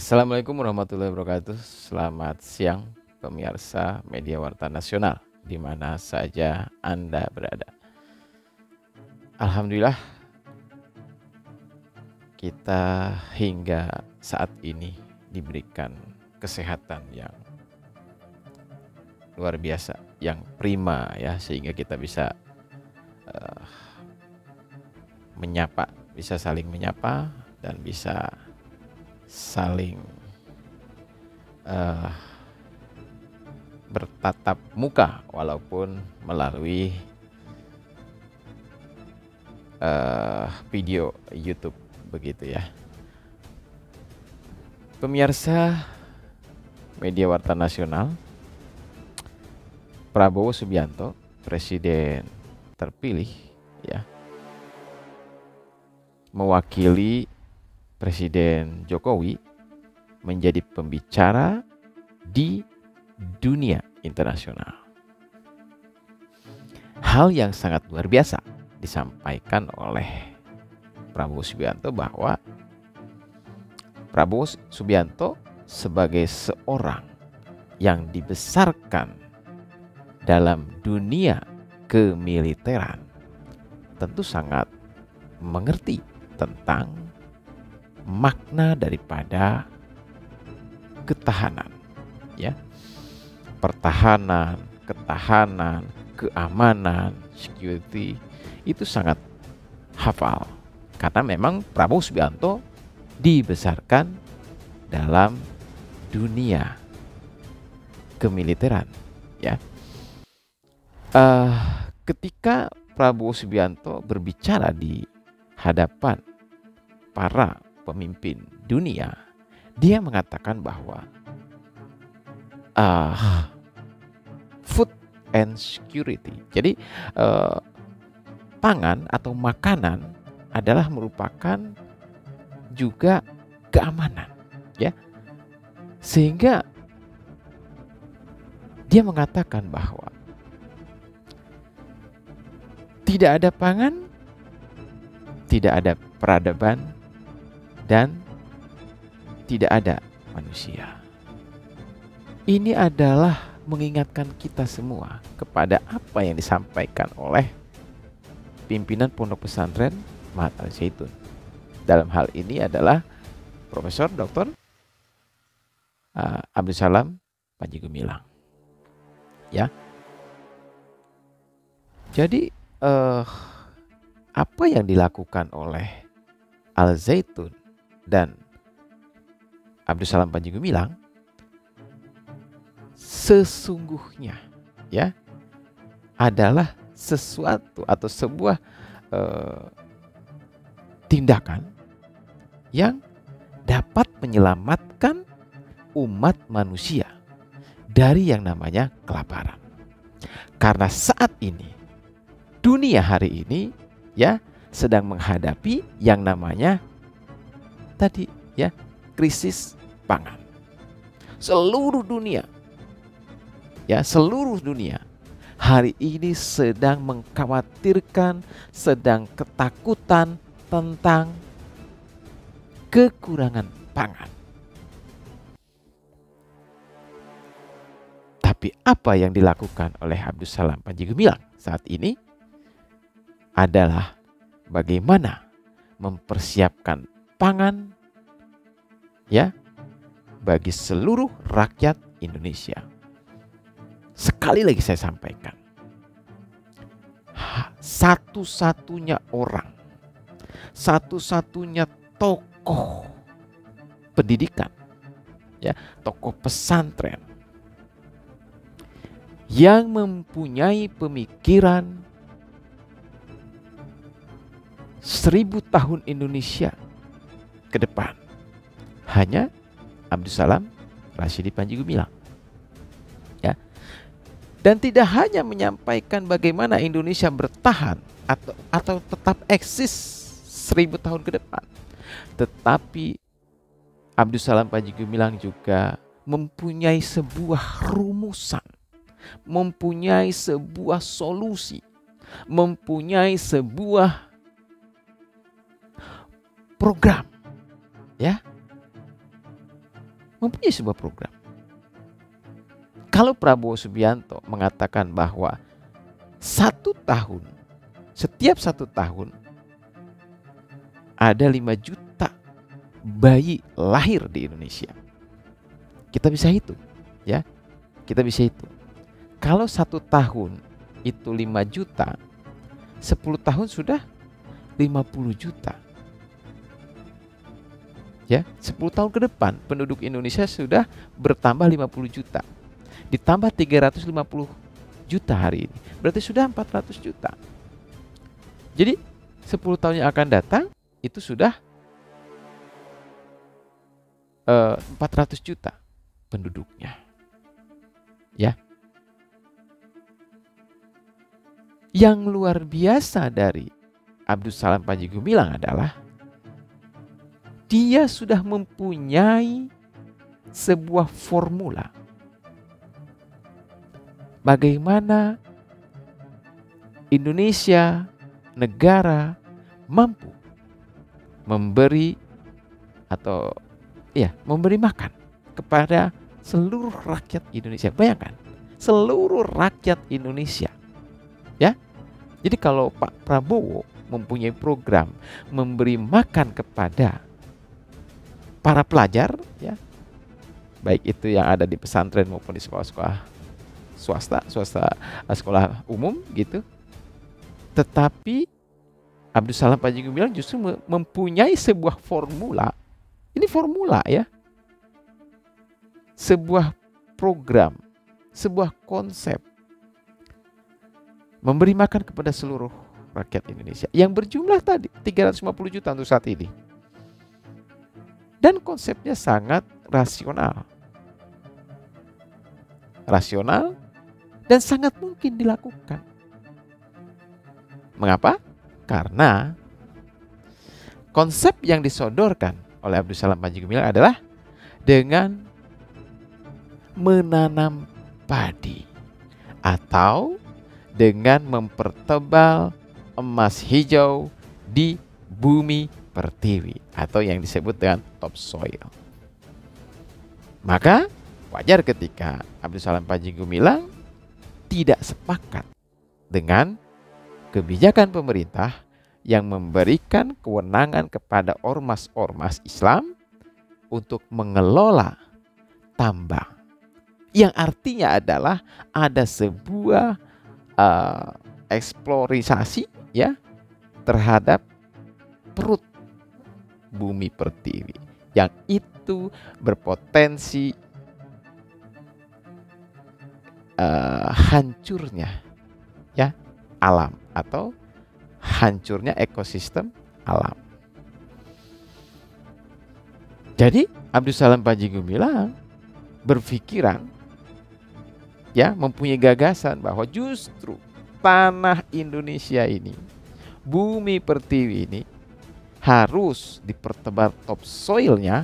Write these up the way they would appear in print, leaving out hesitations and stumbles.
Assalamualaikum warahmatullahi wabarakatuh. Selamat siang pemirsa Media Warta Nasional di mana saja Anda berada. Alhamdulillah kita hingga saat ini diberikan kesehatan yang luar biasa, yang prima ya, sehingga kita bisa menyapa, bisa saling menyapa dan bisa saling bertatap muka walaupun melalui video YouTube begitu ya. Pemirsa Media Warta Nasional, Prabowo Subianto, Presiden terpilih ya, mewakili Presiden Jokowi menjadi pembicara di dunia internasional. Hal yang sangat luar biasa disampaikan oleh Prabowo Subianto bahwa Prabowo Subianto sebagai seorang yang dibesarkan dalam dunia kemiliteran tentu sangat mengerti tentang makna daripada ketahanan ya. Pertahanan, ketahanan, keamanan, security itu sangat hafal karena memang Prabowo Subianto dibesarkan dalam dunia kemiliteran ya. Ketika Prabowo Subianto berbicara di hadapan para pemimpin dunia, dia mengatakan bahwa food and security. Jadi pangan atau makanan adalah merupakan juga keamanan, ya. Sehingga dia mengatakan bahwa tidak ada pangan, tidak ada peradaban, dan tidak ada manusia. Ini adalah mengingatkan kita semua kepada apa yang disampaikan oleh pimpinan Pondok Pesantren Mahat Al-Zaitun. Dalam hal ini adalah Profesor Dr. Abdul Salam Panji Gumilang. Ya. Jadi apa yang dilakukan oleh Al-Zaitun dan Abdul Salam Panji Gumilang sesungguhnya ya adalah sesuatu atau sebuah tindakan yang dapat menyelamatkan umat manusia dari yang namanya kelaparan. Karena saat ini dunia hari ini ya sedang menghadapi yang namanya tadi ya krisis pangan. Seluruh dunia ya, seluruh dunia hari ini sedang mengkhawatirkan, sedang ketakutan tentang kekurangan pangan. Tapi apa yang dilakukan oleh Abdul Salam Panji Gumilang saat ini adalah bagaimana mempersiapkan pangan ya bagi seluruh rakyat Indonesia. Sekali lagi saya sampaikan, satu-satunya orang, satu-satunya tokoh pendidikan, ya, tokoh pesantren yang mempunyai pemikiran 1000 tahun Indonesia ke depan hanya Abdul Salam Rashidi Panji Gumilang. Ya. Dan tidak hanya menyampaikan bagaimana Indonesia bertahan atau tetap eksis 1000 tahun ke depan, tetapi Abdul Salam Panji Gumilang juga mempunyai sebuah rumusan, mempunyai sebuah solusi, mempunyai sebuah program ya mempunyai sebuah program. Kalau Prabowo Subianto mengatakan bahwa setiap 1 tahun ada 5 juta bayi lahir di Indonesia. Kita bisa hitung, ya. Kita bisa hitung. Kalau 1 tahun itu 5 juta, 10 tahun sudah 50 juta. Ya, 10 tahun ke depan penduduk Indonesia sudah bertambah 50 juta. Ditambah 350 juta hari ini. Berarti sudah 400 juta. Jadi 10 tahun yang akan datang itu sudah 400 juta penduduknya. Ya. Yang luar biasa dari Abdus Salam Panji Gumilang adalah dia sudah mempunyai sebuah formula bagaimana Indonesia negara mampu memberi makan kepada seluruh rakyat Indonesia. Bayangkan, seluruh rakyat Indonesia. Ya. Jadi kalau Pak Prabowo mempunyai program memberi makan kepada para pelajar, ya, baik itu yang ada di pesantren maupun di sekolah-sekolah swasta, sekolah umum gitu. Tetapi Abdus Salam Panji Gumilang justru mempunyai sebuah formula. Ini formula, ya. Sebuah program, sebuah konsep memberi makan kepada seluruh rakyat Indonesia yang berjumlah tadi 350 juta untuk saat ini. Dan konsepnya sangat rasional. Rasional dan sangat mungkin dilakukan. Mengapa? Karena konsep yang disodorkan oleh Abdus Salam Panji Gumilang adalah dengan menanam padi atau dengan mempertebal emas hijau di bumi pertiwi atau yang disebut dengan topsoil. Maka wajar ketika Abdus Salam Panji Gumilang tidak sepakat dengan kebijakan pemerintah yang memberikan kewenangan kepada ormas-ormas Islam untuk mengelola tambang. Yang artinya adalah ada sebuah eksplorisasi, ya, terhadap perut bumi pertiwi yang itu berpotensi hancurnya, ya, alam atau hancurnya ekosistem alam. Jadi Abdus Salam Panji Gumilang berpikiran, ya, mempunyai gagasan bahwa justru tanah Indonesia ini, bumi pertiwi ini harus dipertebal topsoilnya,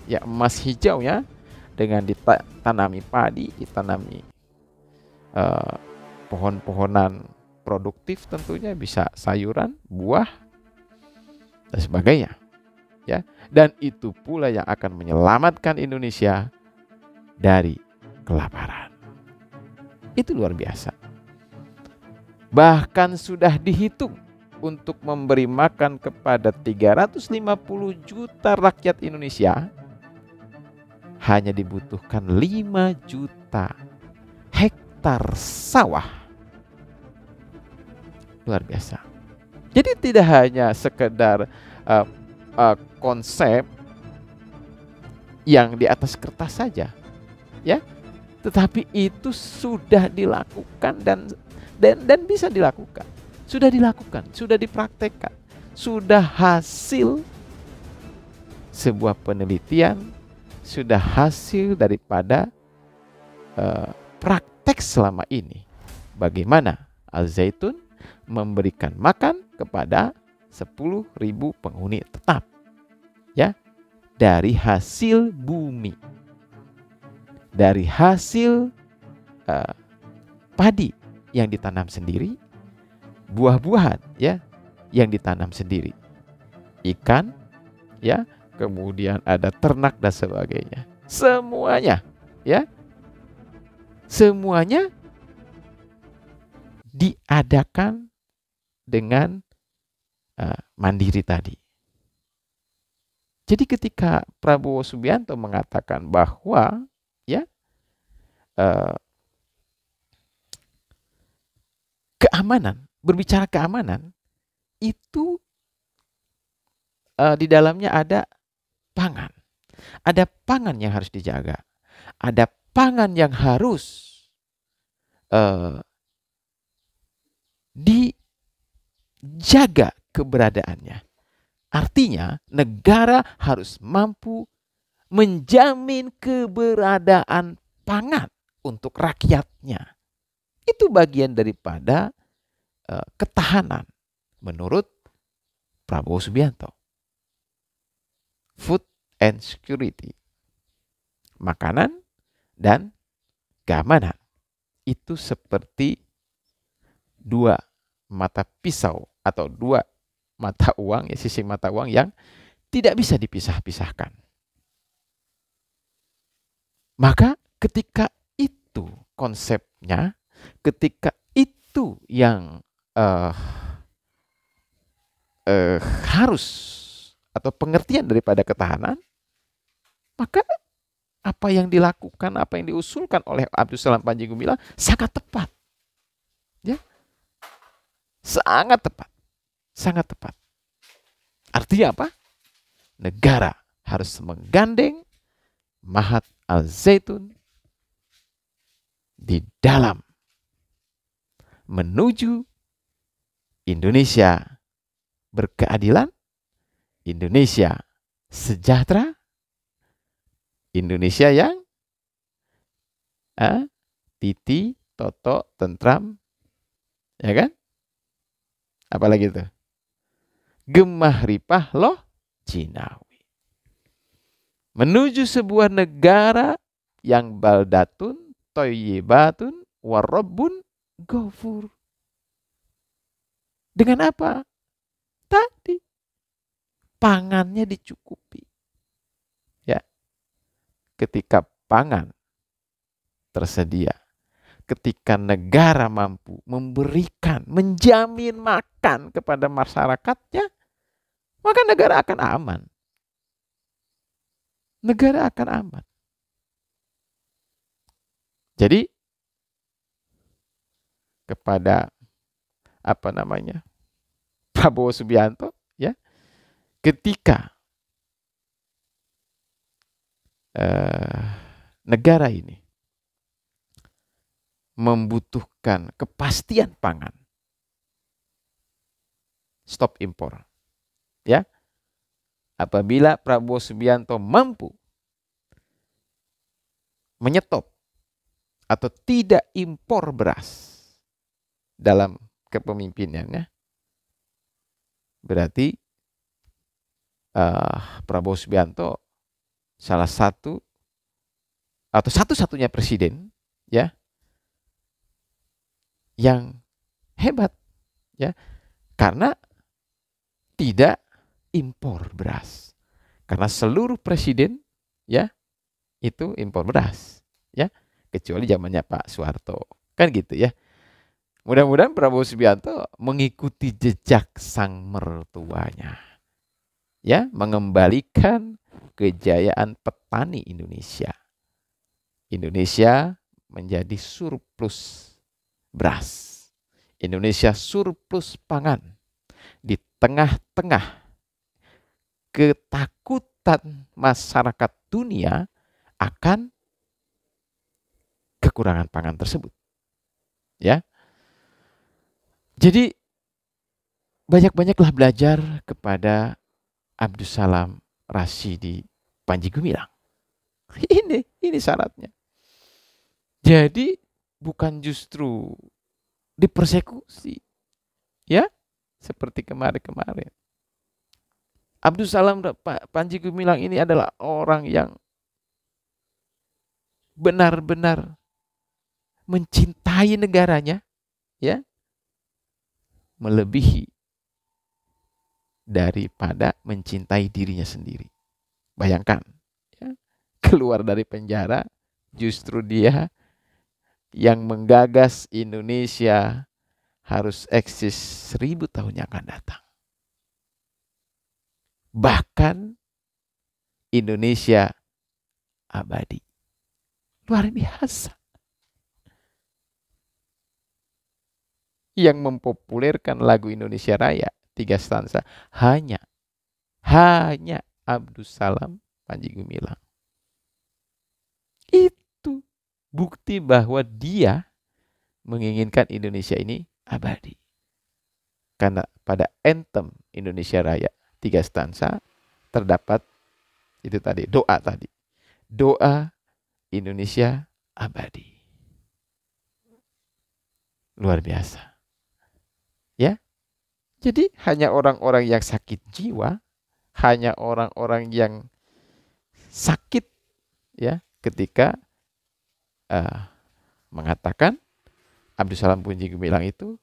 ya, emas hijaunya, dengan ditanami padi, ditanami pohon-pohonan produktif, tentunya bisa sayuran, buah, dan sebagainya, ya. Dan itu pula yang akan menyelamatkan Indonesia dari kelaparan. Itu luar biasa. Bahkan sudah dihitung untuk memberi makan kepada 350 juta rakyat Indonesia hanya dibutuhkan 5 juta hektar sawah. Luar biasa. Jadi tidak hanya sekedar konsep yang di atas kertas saja, ya, tetapi itu sudah dilakukan dan bisa dilakukan. Sudah dilakukan, sudah dipraktekkan, sudah hasil sebuah penelitian, sudah hasil daripada praktek selama ini. Bagaimana Al-Zaitun memberikan makan kepada 10.000 penghuni tetap, ya, dari hasil bumi, dari hasil padi yang ditanam sendiri, buah-buahan, ya, yang ditanam sendiri, ikan, ya, kemudian ada ternak dan sebagainya. Semuanya, ya. Semuanya diadakan dengan mandiri tadi. Jadi ketika Prabowo Subianto mengatakan bahwa ya keamanan, berbicara keamanan itu di dalamnya ada pangan. Ada pangan yang harus dijaga. Ada pangan yang harus dijaga keberadaannya. Artinya negara harus mampu menjamin keberadaan pangan untuk rakyatnya. Itu bagian daripada ketahanan menurut Prabowo Subianto. Food and security. Makanan dan keamanan. Itu seperti dua mata pisau atau dua mata uang, ya, sisi mata uang yang tidak bisa dipisah-pisahkan. Maka ketika itu konsepnya, ketika itu yang harus atau pengertian daripada ketahanan, maka apa yang dilakukan, apa yang diusulkan oleh Abdus Salam Panji Gumilang sangat tepat. Ya. Sangat tepat. Sangat tepat. Artinya apa? Negara harus menggandeng Mahat Al-Zaitun di dalam menuju Indonesia berkeadilan, Indonesia sejahtera, Indonesia yang titi, toto, tentram, ya kan? Apalagi itu? Gemah ripah loh Cinawi. Menuju sebuah negara yang baldatun, toyibatun, warrabbun, ghafur. Dengan apa? Tadi pangannya dicukupi. Ya. Ketika pangan tersedia, ketika negara mampu memberikan, menjamin makan kepada masyarakatnya, maka negara akan aman. Negara akan aman. Jadi kepada Prabowo Subianto, ya, ketika negara ini membutuhkan kepastian pangan, stop impor, ya. Apabila Prabowo Subianto mampu menyetop atau tidak impor beras dalam kepemimpinannya, berarti Prabowo Subianto salah satu atau satu-satunya presiden, ya, yang hebat, ya, karena tidak impor beras. Karena seluruh presiden, ya, itu impor beras, ya, kecuali zamannya Pak Soeharto, kan gitu, ya. Mudah-mudahan Prabowo Subianto mengikuti jejak sang mertuanya, ya, mengembalikan kejayaan petani Indonesia. Indonesia menjadi surplus beras. Indonesia surplus pangan di tengah-tengah ketakutan masyarakat dunia akan kekurangan pangan tersebut. Ya. Jadi banyak-banyaklah belajar kepada Abdus Salam Rasyidi Panji Gumilang. Ini syaratnya. Jadi bukan justru dipersekusi, ya, seperti kemarin-kemarin. Abdus Salam Panji Gumilang ini adalah orang yang benar-benar mencintai negaranya, ya, melebihi daripada mencintai dirinya sendiri. Bayangkan, ya, keluar dari penjara, justru dia yang menggagas Indonesia harus eksis 1000 tahun yang akan datang. Bahkan Indonesia abadi. Luar biasa. Yang mempopulerkan lagu Indonesia Raya 3 stanza hanya Abdus Salam Panji Gumilang. Itu bukti bahwa dia menginginkan Indonesia ini abadi. Karena pada anthem Indonesia Raya 3 stanza terdapat itu tadi, doa tadi. Doa Indonesia abadi. Luar biasa. Ya. Jadi hanya orang-orang yang sakit jiwa, hanya orang-orang yang sakit ya ketika mengatakan Abdus Salam Panji Gumilang itu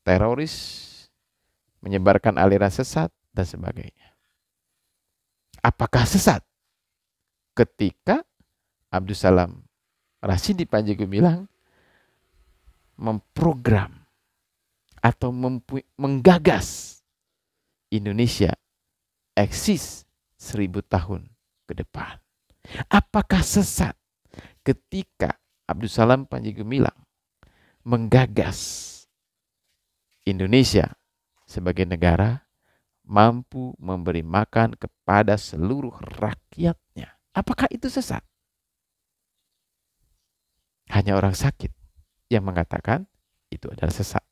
teroris, menyebarkan aliran sesat dan sebagainya. Apakah sesat ketika Abdus Salam Rasidi Panji Gumilang memprogram atau menggagas Indonesia eksis 1000 tahun ke depan? Apakah sesat ketika Abdus Salam Panji Gumilang menggagas Indonesia sebagai negara mampu memberi makan kepada seluruh rakyatnya? Apakah itu sesat? Hanya orang sakit yang mengatakan itu adalah sesat.